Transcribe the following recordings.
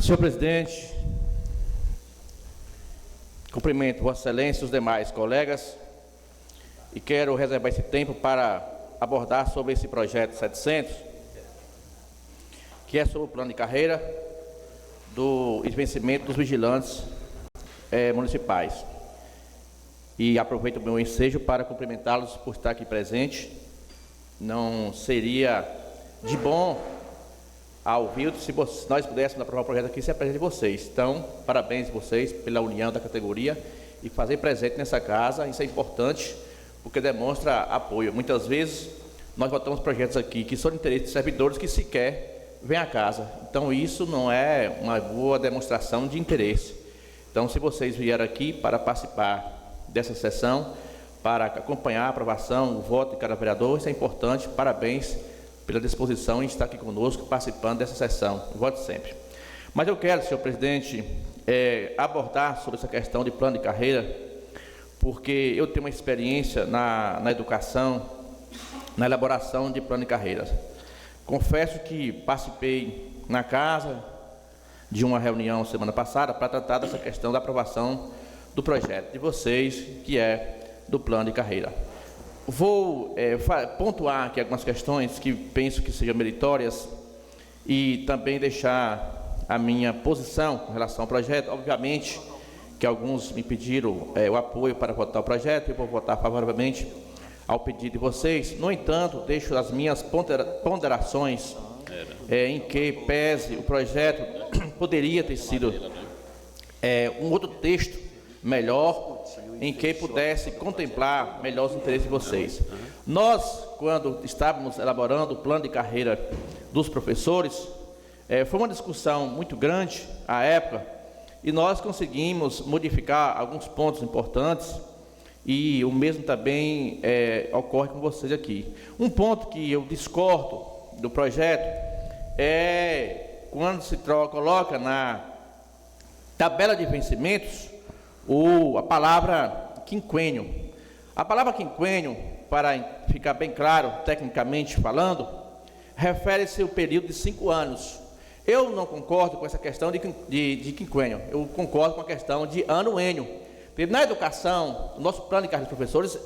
Senhor presidente, cumprimento Vossa Excelência e os demais colegas e quero reservar esse tempo para abordar sobre esse projeto 700, que é sobre o plano de carreira do vencimento dos vigilantes municipais. E aproveito o meu ensejo para cumprimentá-los por estar aqui presente. Não seria de bom ao Vildo se nós pudéssemos aprovar o projeto aqui sem a presença de vocês. Então, parabéns a vocês pela união da categoria e fazer presente nessa casa. Isso é importante porque demonstra apoio. Muitas vezes nós votamos projetos aqui que são de interesse de servidores que sequer vêm à casa. Então, isso não é uma boa demonstração de interesse. Então, se vocês vieram aqui para participar dessa sessão, para acompanhar a aprovação, o voto de cada vereador, isso é importante. Parabéns pela disposição em estar aqui conosco, participando dessa sessão. Voto sempre. Mas eu quero, senhor presidente, abordar sobre essa questão de plano de carreira, porque eu tenho uma experiência na educação, na elaboração de plano de carreira. Confesso que participei na casa de uma reunião semana passada para tratar dessa questão da aprovação do projeto de vocês, que é do plano de carreira. Vou pontuar aqui algumas questões que penso que sejam meritórias e também deixar a minha posição com relação ao projeto. Obviamente que alguns me pediram o apoio para votar o projeto, eu vou votar favoravelmente ao pedido de vocês. No entanto, deixo as minhas ponderações em que pese o projeto poderia ter sido um outro texto melhor, em que pudesse contemplar melhor os interesses de vocês. Nós, quando estávamos elaborando o plano de carreira dos professores, foi uma discussão muito grande à época, e nós conseguimos modificar alguns pontos importantes, e o mesmo também ocorre com vocês aqui. Um ponto que eu discordo do projeto é quando se coloca na tabela de vencimentos a palavra quinquênio. A palavra quinquênio, para ficar bem claro, tecnicamente falando, refere-se ao período de 5 anos. Eu não concordo com essa questão de quinquênio, eu concordo com a questão de anuênio. Porque na educação, o nosso plano de carreira dos professores,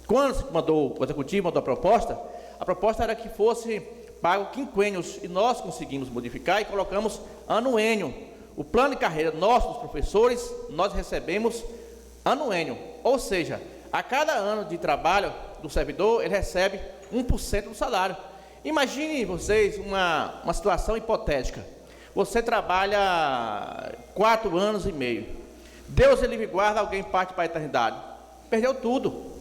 quando o executivo mandou a proposta era que fosse pago quinquênios, e nós conseguimos modificar e colocamos anuênio. O plano de carreira nosso, dos professores, nós recebemos anuênio, ou seja, a cada ano de trabalho do servidor, ele recebe 1% do salário. Imagine vocês uma situação hipotética. Você trabalha 4 anos e meio. Deus ele guarda, alguém parte para a eternidade. Perdeu tudo.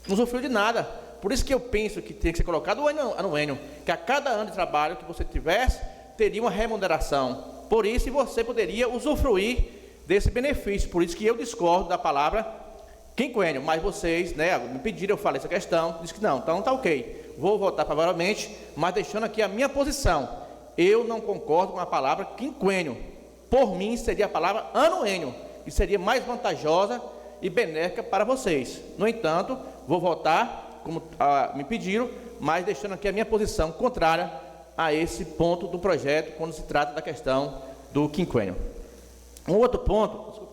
Não sofreu de nada. Por isso que eu penso que tem que ser colocado o anuênio, que a cada ano de trabalho que você tivesse, teria uma remuneração. Por isso, você poderia usufruir desse benefício. Por isso que eu discordo da palavra quinquênio. Mas vocês, me pediram, eu falei essa questão, disse que não, então está ok. Vou votar favoravelmente, mas deixando aqui a minha posição. Eu não concordo com a palavra quinquênio. Por mim, seria a palavra anuênio, que seria mais vantajosa e benéfica para vocês. No entanto, vou votar, como me pediram, mas deixando aqui a minha posição contrária a esse ponto do projeto, quando se trata da questão do quinquênio. Um outro ponto,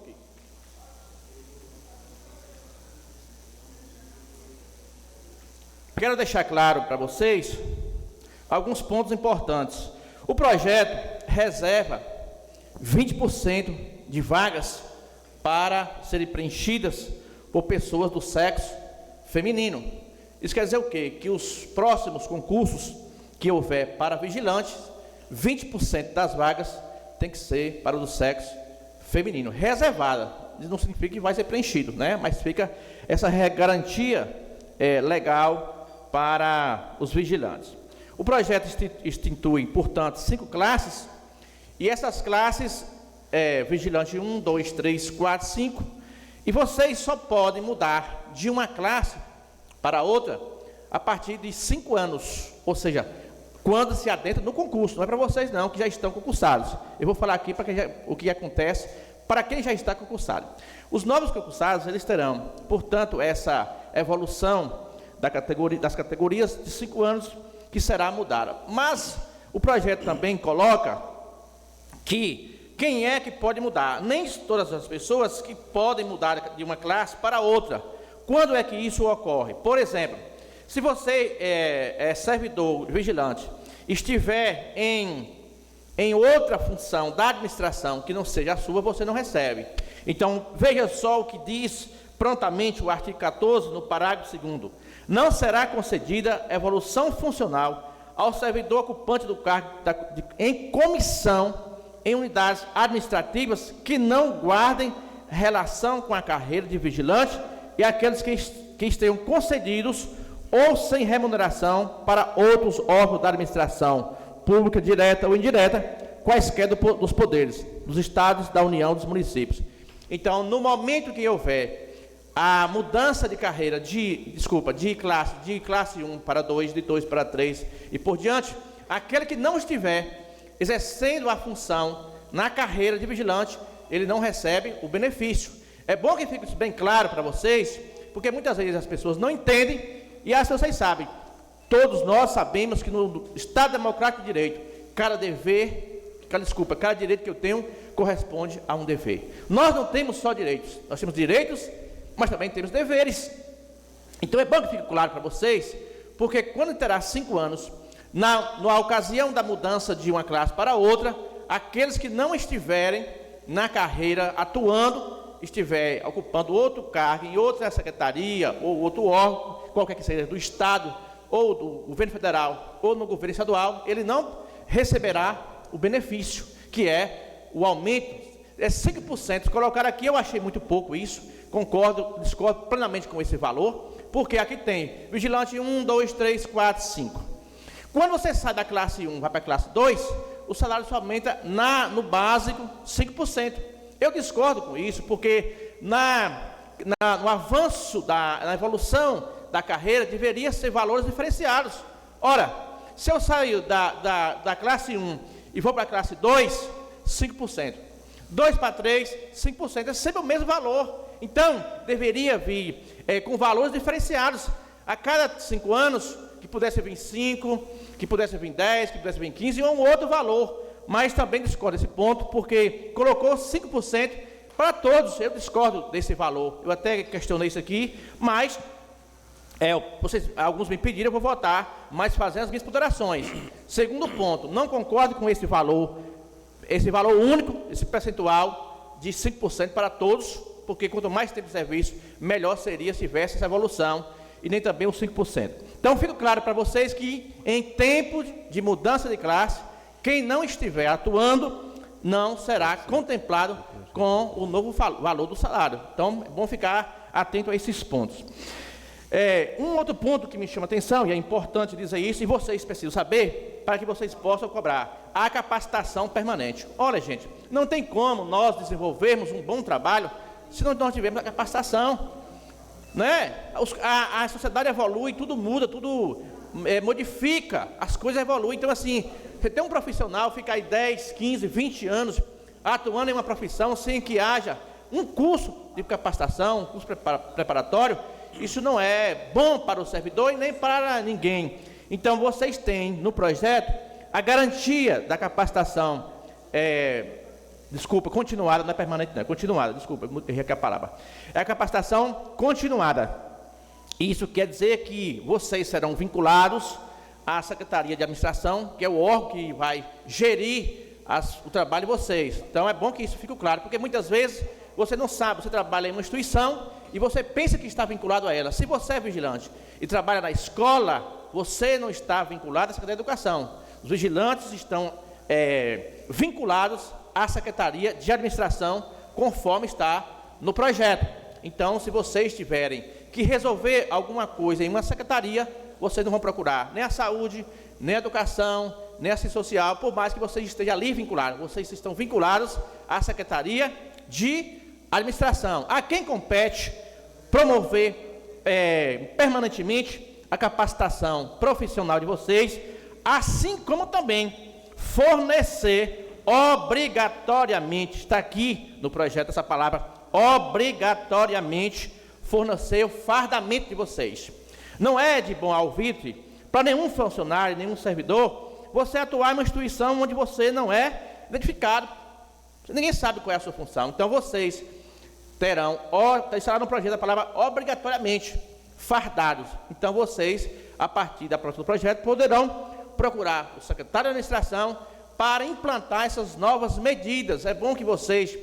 quero deixar claro para vocês alguns pontos importantes. O projeto reserva 20% de vagas para serem preenchidas por pessoas do sexo feminino. Isso quer dizer o quê? Que os próximos concursos que houver para vigilantes, 20% das vagas tem que ser para o do sexo feminino. Reservada, isso não significa que vai ser preenchido, mas fica essa garantia legal para os vigilantes. O projeto institui, portanto, 5 classes, e essas classes, vigilante 1, 2, 3, 4, 5, e vocês só podem mudar de uma classe para outra a partir de 5 anos, ou seja, quando se adentra no concurso. Não é para vocês não, que já estão concursados. Eu vou falar aqui o que acontece para quem já está concursado. Os novos concursados, eles terão, portanto, essa evolução das categorias de 5 anos que será mudada. Mas o projeto também coloca que quem é que pode mudar? Nem todas as pessoas que podem mudar de uma classe para outra. Quando é que isso ocorre? Por exemplo, se você é servidor vigilante, estiver em outra função da administração que não seja a sua, você não recebe. Então, veja só o que diz prontamente o artigo 14, no parágrafo 2º. Não será concedida evolução funcional ao servidor ocupante do cargo em comissão em unidades administrativas que não guardem relação com a carreira de vigilante e aqueles que estejam concedidos ou sem remuneração para outros órgãos da administração pública, direta ou indireta, quaisquer dos poderes, dos estados, da União, dos municípios. Então, no momento que houver a mudança de carreira, de classe 1 para 2, de 2 para 3 e por diante, aquele que não estiver exercendo a função na carreira de vigilante, ele não recebe o benefício. É bom que fique isso bem claro para vocês, porque muitas vezes as pessoas não entendem, e as vocês sabem, todos nós sabemos que no Estado Democrático de Direito, cada direito que eu tenho corresponde a um dever. Nós não temos só direitos, nós temos direitos, mas também temos deveres. Então é bom que fique claro para vocês, porque quando terá 5 anos, na ocasião da mudança de uma classe para outra, aqueles que não estiverem na carreira atuando, estiver ocupando outro cargo em outra secretaria ou outro órgão, qualquer que seja, do Estado ou do governo federal ou no governo estadual, ele não receberá o benefício, que é o aumento, é 5%. Colocar aqui, eu achei muito pouco isso, discordo plenamente com esse valor, porque aqui tem vigilante 1, 2, 3, 4, 5. Quando você sai da classe 1 vai para a classe 2, o salário só aumenta no básico 5%. Eu discordo com isso, porque no avanço, na evolução da carreira, deveria ser valores diferenciados. Ora, se eu saio da classe 1 e vou para a classe 2, 5%. 2 para 3, 5%. É sempre o mesmo valor. Então, deveria vir com valores diferenciados. A cada 5 anos, que pudesse vir 5, que pudesse vir 10, que pudesse vir 15, ou um outro valor. Mas também discordo desse ponto, porque colocou 5% para todos. Eu discordo desse valor. Eu até questionei isso aqui, mas alguns me pediram, eu vou votar, mas fazendo as minhas ponderações. Segundo ponto, não concordo com esse valor único, esse percentual de 5% para todos, porque quanto mais tempo de serviço, melhor seria se tivesse essa evolução, e nem também os 5%. Então, fica claro para vocês que, em tempo de mudança de classe, quem não estiver atuando não será contemplado com o novo valor do salário. Então, é bom ficar atento a esses pontos. Um outro ponto que me chama a atenção, e é importante dizer isso, e vocês precisam saber, para que vocês possam cobrar, a capacitação permanente. Olha, gente, não tem como nós desenvolvermos um bom trabalho se não nós tivermos a capacitação. Né? A sociedade evolui, tudo muda, tudo modifica, as coisas evoluem. Então, assim, você tem um profissional, fica aí 10, 15, 20 anos atuando em uma profissão sem que haja um curso de capacitação, um curso preparatório, isso não é bom para o servidor e nem para ninguém. Então, vocês têm no projeto a garantia da capacitação, continuada, não é permanente, não, é continuada, errei aqui a palavra. É a capacitação continuada. Isso quer dizer que vocês serão vinculados à Secretaria de Administração, que é o órgão que vai gerir o trabalho de vocês. Então, é bom que isso fique claro, porque muitas vezes você não sabe, você trabalha em uma instituição e você pensa que está vinculado a ela. Se você é vigilante e trabalha na escola, você não está vinculado à Secretaria de Educação. Os vigilantes estão vinculados à Secretaria de Administração, conforme está no projeto. Então, se vocês tiverem que resolver alguma coisa em uma secretaria, vocês não vão procurar nem a saúde, nem a educação, nem a assistência social, por mais que vocês estejam ali vinculados. Vocês estão vinculados à Secretaria de Administração. A quem compete promover permanentemente a capacitação profissional de vocês, assim como também fornecer obrigatoriamente, está aqui no projeto essa palavra, obrigatoriamente fornecer o fardamento de vocês. Não é de bom alvitre para nenhum funcionário, nenhum servidor, você atuar em uma instituição onde você não é identificado, ninguém sabe qual é a sua função. Então, vocês terão, estará no projeto a palavra obrigatoriamente, fardados. Então, vocês, a partir da aprovação do projeto, poderão procurar o secretário de administração para implantar essas novas medidas. É bom que vocês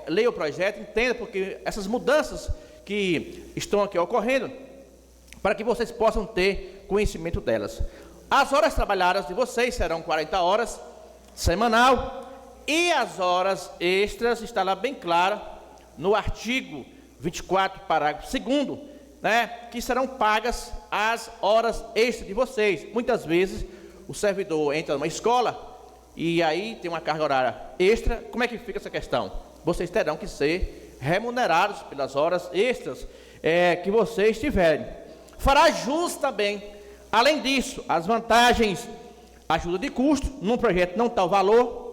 leiam o projeto, entendam, porque essas mudanças que estão aqui ocorrendo, para que vocês possam ter conhecimento delas. As horas trabalhadas de vocês serão 40 horas semanal, e as horas extras está lá bem clara no artigo 24, parágrafo 2º, né, que serão pagas as horas extras de vocês. Muitas vezes o servidor entra numa escola e aí tem uma carga horária extra. Como é que fica essa questão? Vocês terão que ser remunerados pelas horas extras que vocês tiverem. Fará jus também, além disso, as vantagens, ajuda de custo, num projeto não está o valor,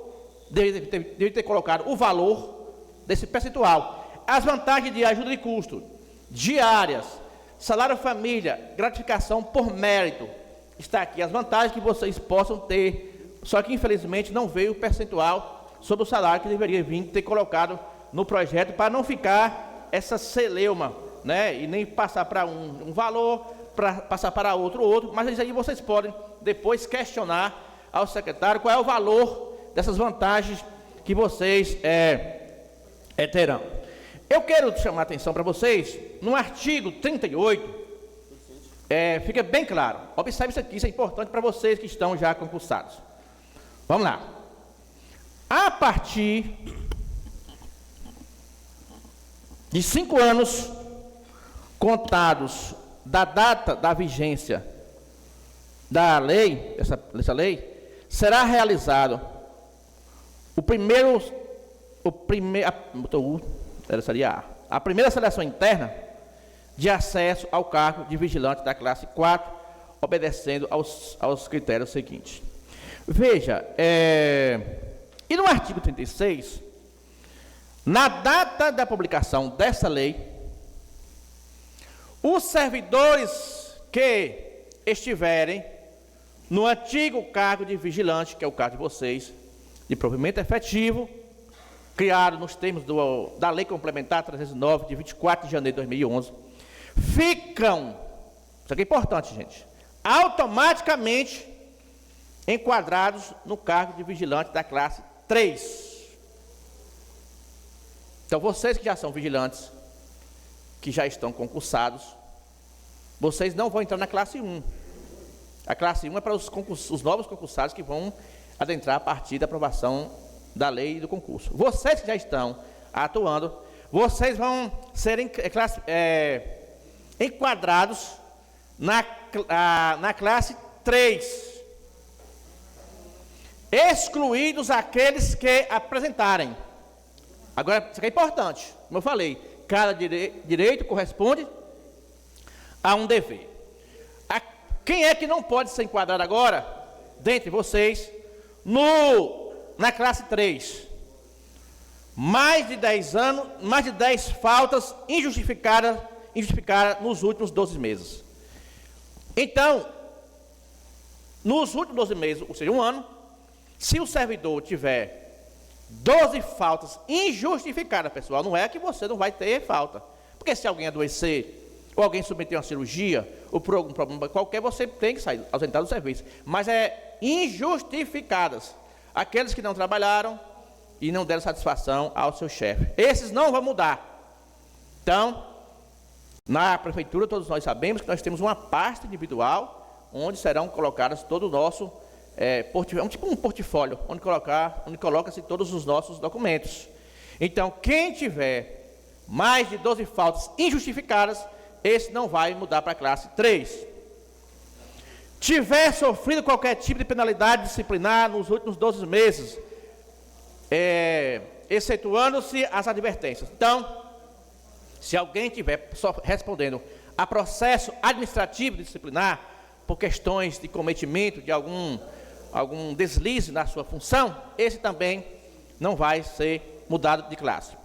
deve ter colocado o valor desse percentual. As vantagens de ajuda de custo, diárias, salário família, gratificação por mérito, está aqui as vantagens que vocês possam ter, só que infelizmente não veio o percentual sobre o salário que deveria vir ter colocado no projeto, para não ficar essa celeuma, né, e nem passar para um valor, para passar para outro, mas isso aí vocês podem depois questionar ao secretário qual é o valor dessas vantagens que vocês terão. Eu quero chamar a atenção para vocês, no artigo 38, fica bem claro, observe isso aqui, isso é importante para vocês que estão já concursados. Vamos lá. A partir de 5 anos contados da data da vigência da lei, dessa lei, será realizado a primeira seleção interna de acesso ao cargo de vigilante da classe 4, obedecendo aos critérios seguintes. Veja, e no artigo 36, na data da publicação dessa lei, os servidores que estiverem no antigo cargo de vigilante, que é o caso de vocês, de provimento efetivo, criado nos termos da Lei Complementar 309, de 24 de janeiro de 2011, ficam, isso aqui é importante, gente, automaticamente enquadrados no cargo de vigilante da classe 3. Então, vocês que já são vigilantes, que já estão concursados, vocês não vão entrar na classe 1. A classe 1 é para os novos concursados que vão adentrar a partir da aprovação da lei e do concurso. Vocês que já estão atuando, vocês vão ser enquadrados na classe 3. Excluídos aqueles que apresentarem. Agora, isso aqui é importante, como eu falei, cada direito corresponde a um dever. Quem é que não pode ser enquadrado agora, dentre vocês, na classe 3? Mais de 10 anos, mais de 10 faltas injustificadas nos últimos 12 meses. Então, nos últimos 12 meses, ou seja, um ano, se o servidor tiver 12 faltas injustificadas, pessoal, não é que você não vai ter falta. Porque se alguém adoecer, ou alguém submeter uma cirurgia, ou por algum problema qualquer, você tem que sair, ausentar do serviço. Mas injustificadas. Aqueles que não trabalharam e não deram satisfação ao seu chefe. Esses não vão mudar. Então, na prefeitura, todos nós sabemos que nós temos uma pasta individual, onde serão colocados todo o nosso tipo um portfólio, onde coloca-se todos os nossos documentos. Então, quem tiver mais de 12 faltas injustificadas, esse não vai mudar para a classe 3. Tiver sofrido qualquer tipo de penalidade disciplinar nos últimos 12 meses, excetuando-se as advertências. Então, se alguém estiver respondendo a processo administrativo disciplinar, por questões de cometimento de algum deslize na sua função, esse também não vai ser mudado de classe.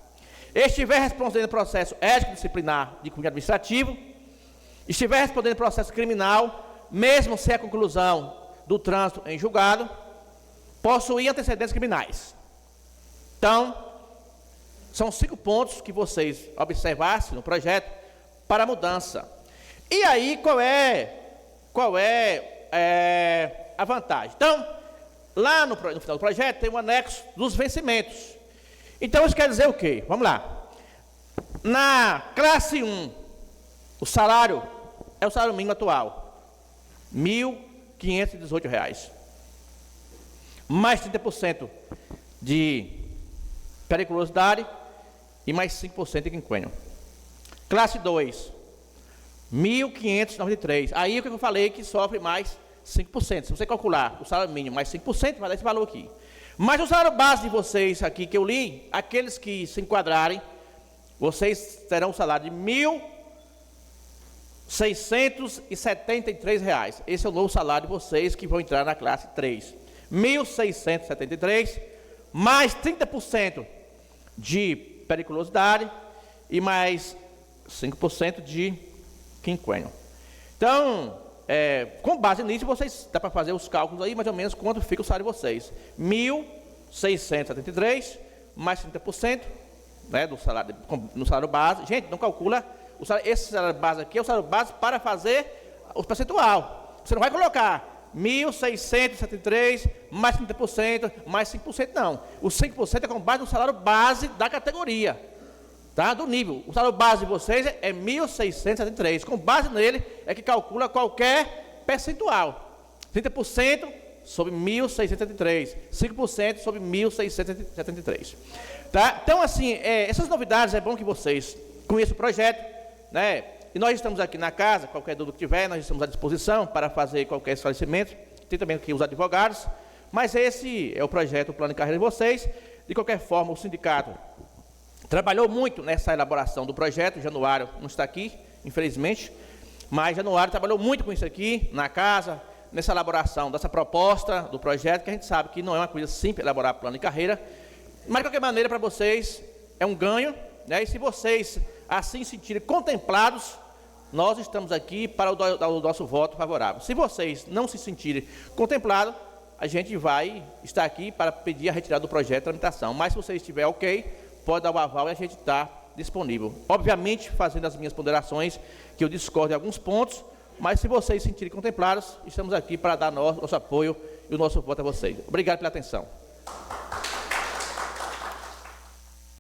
Estiver respondendo processo ético disciplinar de cunho administrativo, estiver respondendo processo criminal, mesmo sem a conclusão do trânsito em julgado, possuir antecedentes criminais. Então, são 5 pontos que vocês observassem no projeto para a mudança. E aí, qual é a vantagem? Então, lá no final do projeto tem um anexo dos vencimentos. Então, isso quer dizer o quê? Vamos lá. Na classe 1, o salário é o salário mínimo atual, R$ 1.518. Mais 30% de periculosidade e mais 5% de quinquênio. Classe 2, 1.593. Aí o que eu falei que sofre mais 5%. Se você calcular o salário mínimo mais 5%, vai dar esse valor aqui. Mas o salário base de vocês aqui que eu li, aqueles que se enquadrarem, vocês terão um salário de R$ 1.673. Esse é o novo salário de vocês que vão entrar na classe 3. R$ 1.673, mais 30% de periculosidade e mais 5% de quinquênio. Então, com base nisso, vocês dá para fazer os cálculos aí, mais ou menos, quanto fica o salário de vocês. R$ 1.673, mais 30%, né, do salário, no salário base. Gente, não calcula, esse salário base aqui é o salário base para fazer o percentual. Você não vai colocar 1.673, mais 30%, mais 5%, não. O 5% é com base no salário base da categoria, tá? Do nível. O salário base de vocês é 1.673. Com base nele é que calcula qualquer percentual. 30% sobre 1.673, 5% sobre 1.673. Tá? Então, assim, essas novidades, é bom que vocês conheçam o projeto, né? E nós estamos aqui na casa, qualquer dúvida que tiver, nós estamos à disposição para fazer qualquer esclarecimento. Tem também aqui os advogados, mas esse é o projeto, o plano de carreira de vocês. De qualquer forma, o sindicato trabalhou muito nessa elaboração do projeto. Januário não está aqui, infelizmente, mas Januário trabalhou muito com isso aqui, na casa, nessa elaboração dessa proposta do projeto, que a gente sabe que não é uma coisa simples elaborar plano de carreira, mas de qualquer maneira para vocês é um ganho, né? E se vocês assim se sentirem contemplados, nós estamos aqui para o nosso voto favorável. Se vocês não se sentirem contemplados, a gente vai estar aqui para pedir a retirada do projeto de tramitação. Mas se você estiver ok, pode dar o aval e a gente está disponível. Obviamente, fazendo as minhas ponderações, que eu discordo em alguns pontos, mas se vocês se sentirem contemplados, estamos aqui para dar nosso apoio e o nosso voto a vocês. Obrigado pela atenção.